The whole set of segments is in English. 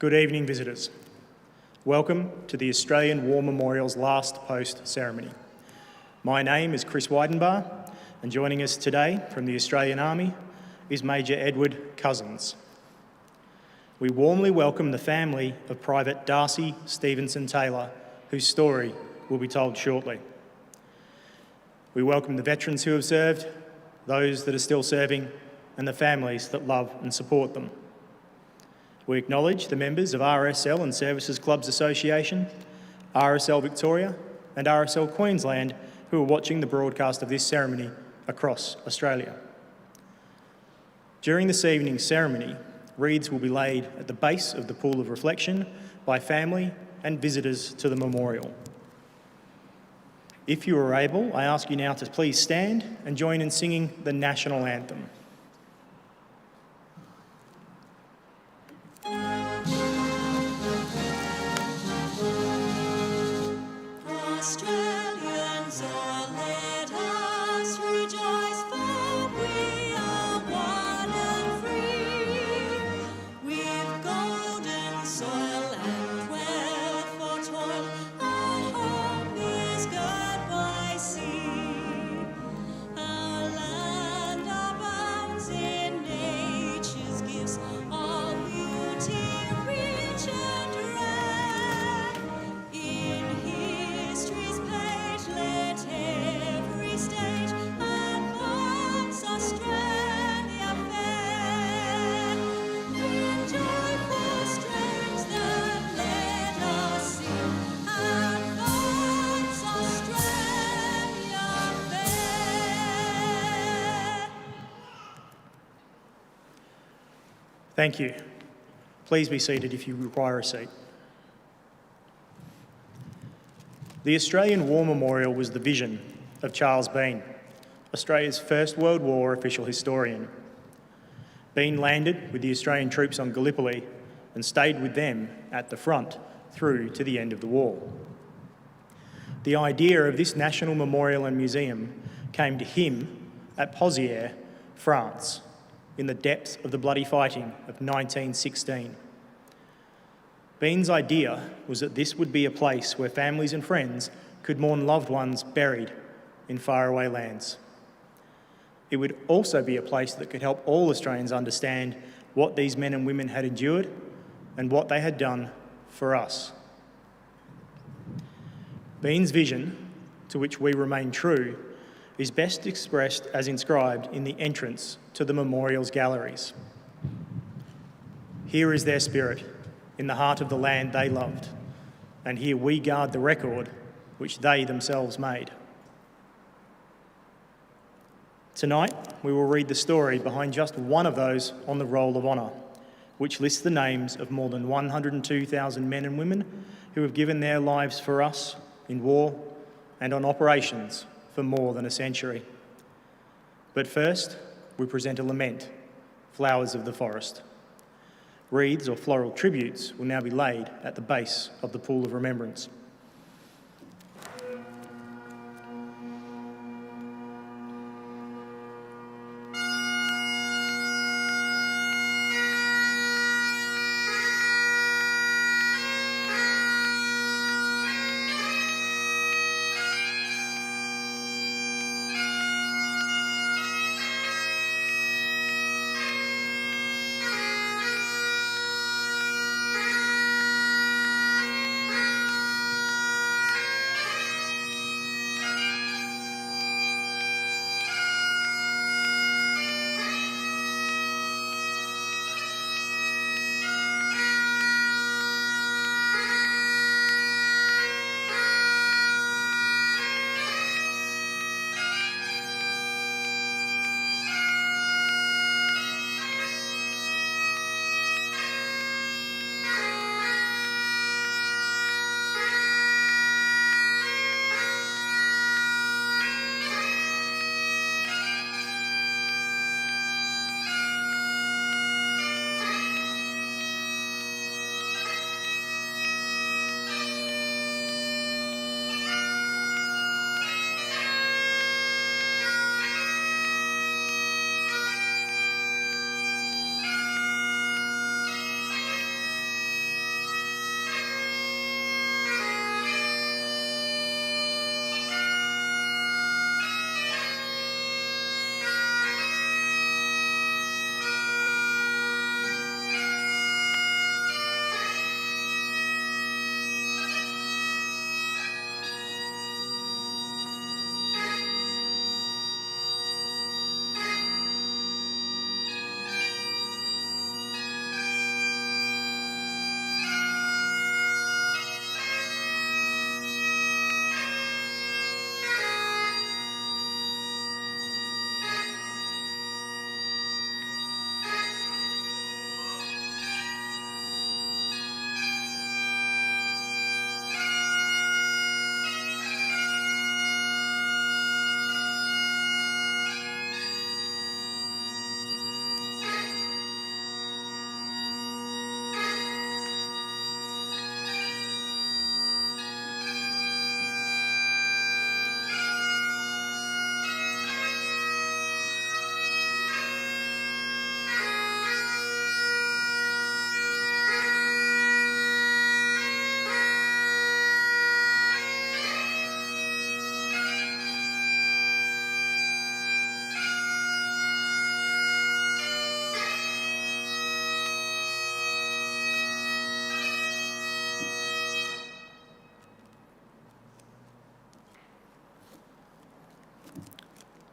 Good evening, visitors. Welcome to the Australian War Memorial's last post ceremony. My name is Chris Weidenbar, and joining us today from the Australian Army is Major Edward Cousins. We warmly welcome the family of Private Darcy Stephenson Taylor, whose story will be told shortly. We welcome the veterans who have served, those that are still serving, and the families that love and support them. We acknowledge the members of RSL and Services Clubs Association, RSL Victoria and RSL Queensland who are watching the broadcast of this ceremony across Australia. During this evening's ceremony, wreaths will be laid at the base of the pool of reflection by family and visitors to the memorial. If you are able, I ask you now to please stand and join in singing the national anthem. Australians, oh, let us rejoice, for we are one and free. We've golden soil and wealth for toil, our home is girt by sea. Our land abounds in nature's gifts, all beauty rich and rare. In history's page, let every stage advance Australia fair. In joyful strains that let us sing, advance Australia fair. Thank you. Please be seated if you require a seat. The Australian War Memorial was the vision of Charles Bean, Australia's First World War official historian. Bean landed with the Australian troops on Gallipoli and stayed with them at the front through to the end of the war. The idea of this national memorial and museum came to him at Pozières, France, in the depths of the bloody fighting of 1916. Bean's idea was that this would be a place where families and friends could mourn loved ones buried in faraway lands. It would also be a place that could help all Australians understand what these men and women had endured and what they had done for us. Bean's vision, to which we remain true, is best expressed as inscribed in the entrance to the memorial's galleries. Here is their spirit, in the heart of the land they loved, and here we guard the record which they themselves made. Tonight, we will read the story behind just one of those on the Roll of Honour, which lists the names of more than 102,000 men and women who have given their lives for us in war and on operations for more than a century. But first, we present a lament, Flowers of the Forest. Wreaths or floral tributes will now be laid at the base of the pool of remembrance.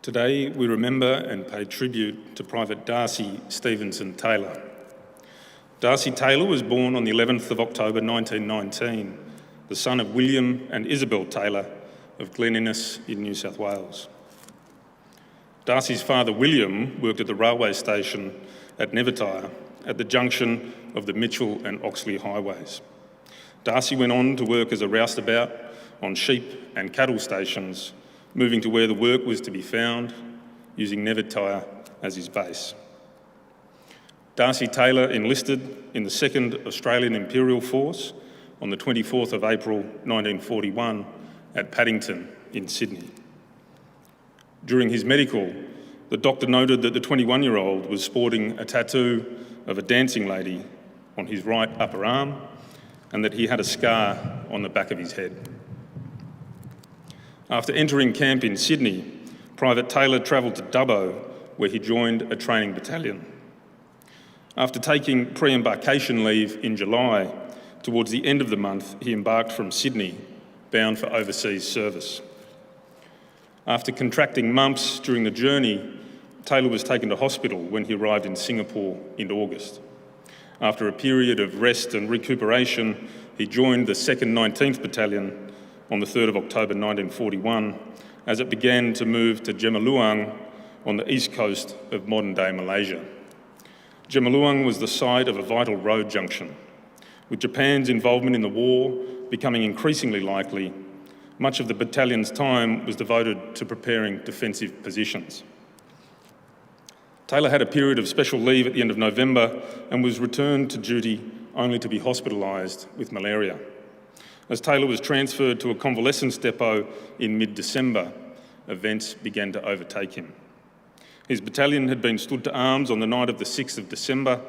Today, we remember and pay tribute to Private Darcy Stephenson Taylor. Darcy Taylor was born on the 11th of October 1919, the son of William and Isabel Taylor of Glen Innes in New South Wales. Darcy's father, William, worked at the railway station at Nevertire at the junction of the Mitchell and Oxley highways. Darcy went on to work as a roustabout on sheep and cattle stations, moving to where the work was to be found, using Nevertire as his base. Darcy Taylor enlisted in the 2nd Australian Imperial Force on the 24th of April 1941 at Paddington in Sydney. During his medical, the doctor noted that the 21-year-old was sporting a tattoo of a dancing lady on his right upper arm and that he had a scar on the back of his head. After entering camp in Sydney, Private Taylor travelled to Dubbo, where he joined a training battalion. After taking pre-embarkation leave in July, towards the end of the month, he embarked from Sydney, bound for overseas service. After contracting mumps during the journey, Taylor was taken to hospital when he arrived in Singapore in August. After a period of rest and recuperation, he joined the 2nd 19th Battalion on the 3rd of October 1941 as it began to move to Jemaluang on the east coast of modern-day Malaysia. Jemaluang was the site of a vital road junction. With Japan's involvement in the war becoming increasingly likely, much of the battalion's time was devoted to preparing defensive positions. Taylor had a period of special leave at the end of November and was returned to duty only to be hospitalised with malaria. As Taylor was transferred to a convalescence depot in mid-December, events began to overtake him. His battalion had been stood to arms on the night of the 6th of December,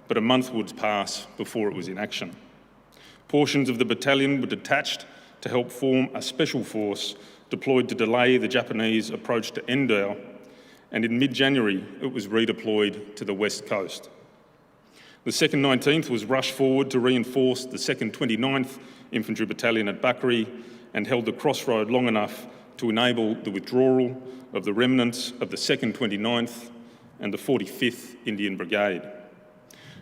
but a month would pass before it was in action. Portions of the battalion were detached to help form a special force deployed to delay the Japanese approach to Endau, and in mid-January it was redeployed to the west coast. The 2nd 19th was rushed forward to reinforce the 2nd 29th Infantry Battalion at Buckery and held the crossroad long enough to enable the withdrawal of the remnants of the 2nd 29th and the 45th Indian Brigade.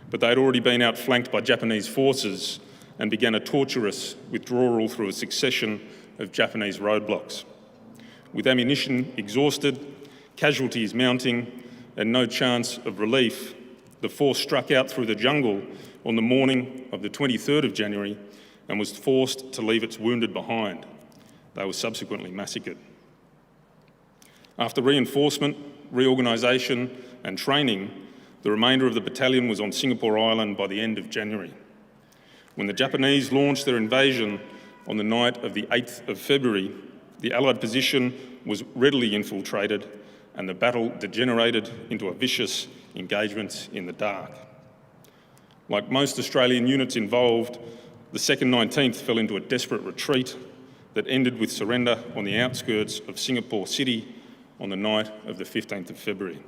But they had already been outflanked by Japanese forces and began a tortuous withdrawal through a succession of Japanese roadblocks. With ammunition exhausted, casualties mounting, and no chance of relief, the force struck out through the jungle on the morning of the 23rd of January and was forced to leave its wounded behind. They were subsequently massacred. After reinforcement, reorganisation and training, the remainder of the battalion was on Singapore Island by the end of January. When the Japanese launched their invasion on the night of the 8th of February, the Allied position was readily infiltrated and the battle degenerated into a vicious engagement in the dark. Like most Australian units involved, the 2nd 19th fell into a desperate retreat that ended with surrender on the outskirts of Singapore City on the night of the 15th of February.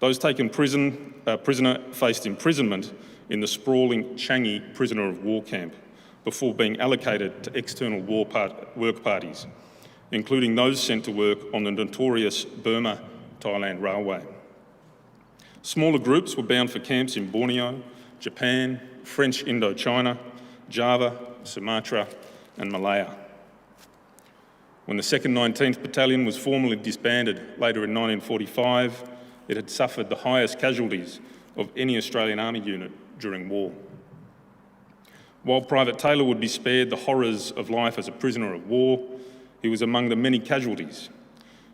Those taken prisoner faced imprisonment in the sprawling Changi prisoner of war camp before being allocated to external work parties, including those sent to work on the notorious Burma-Thailand Railway. Smaller groups were bound for camps in Borneo, Japan, French Indochina, Java, Sumatra and Malaya. When the 2nd 19th Battalion was formally disbanded later in 1945, it had suffered the highest casualties of any Australian Army unit during war. While Private Taylor would be spared the horrors of life as a prisoner of war, he was among the many casualties.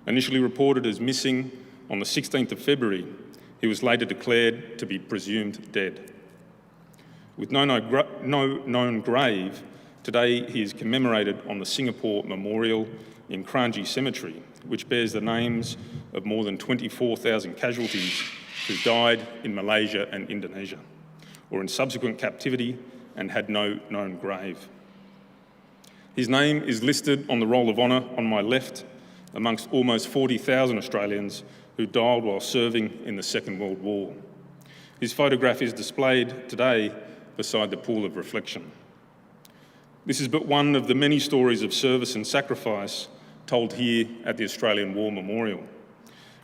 Initially reported as missing on the 16th of February, he was later declared to be presumed dead. With no known grave, today he is commemorated on the Singapore Memorial in Kranji Cemetery, which bears the names of more than 24,000 casualties who died in Malaysia and Indonesia, or in subsequent captivity and had no known grave. His name is listed on the Roll of Honour on my left, amongst almost 40,000 Australians who died while serving in the Second World War. His photograph is displayed today beside the pool of reflection. This is but one of the many stories of service and sacrifice told here at the Australian War Memorial.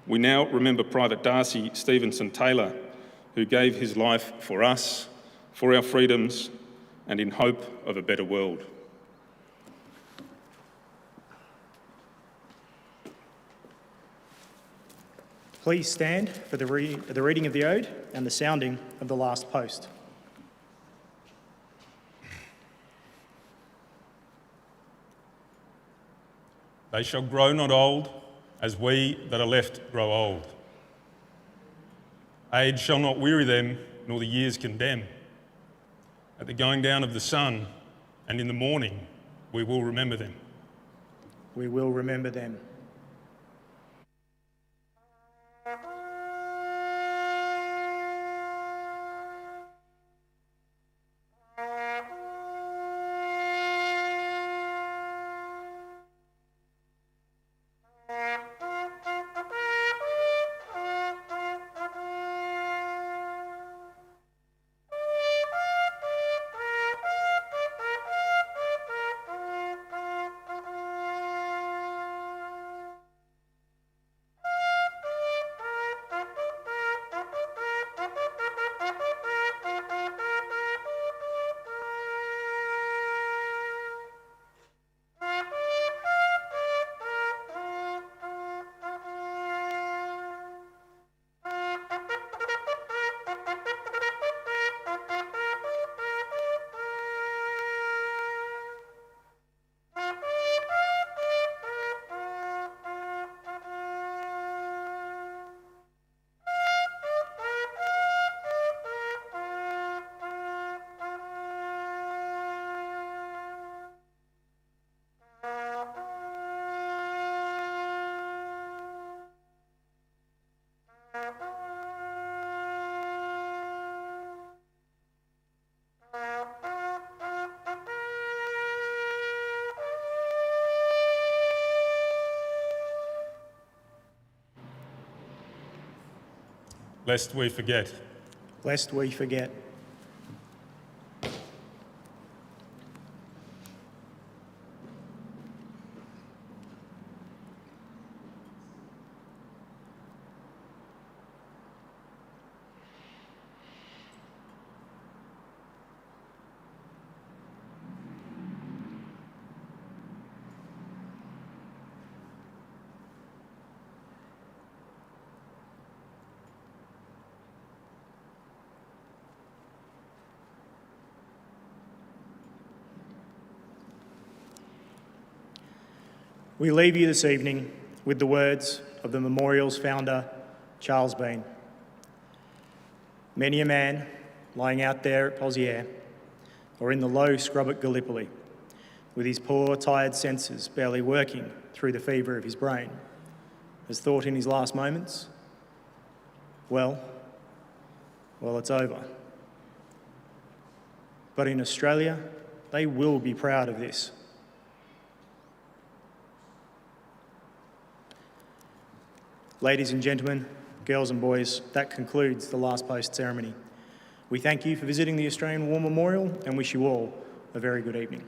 We now remember Private Darcy Stephenson Taylor, who gave his life for us, for our freedoms, and in hope of a better world. Please stand for the reading of the Ode and the sounding of the last post. They shall grow not old, as we that are left grow old. Age shall not weary them, nor the years condemn. At the going down of the sun, and in the morning, we will remember them. We will remember them. Lest we forget. Lest we forget. We leave you this evening with the words of the memorial's founder, Charles Bean. Many a man lying out there at Poziere or in the low scrub at Gallipoli, with his poor, tired senses barely working through the fever of his brain, has thought in his last moments, well, it's over. But in Australia, they will be proud of this. Ladies and gentlemen, girls and boys, that concludes the last post ceremony. We thank you for visiting the Australian War Memorial and wish you all a very good evening.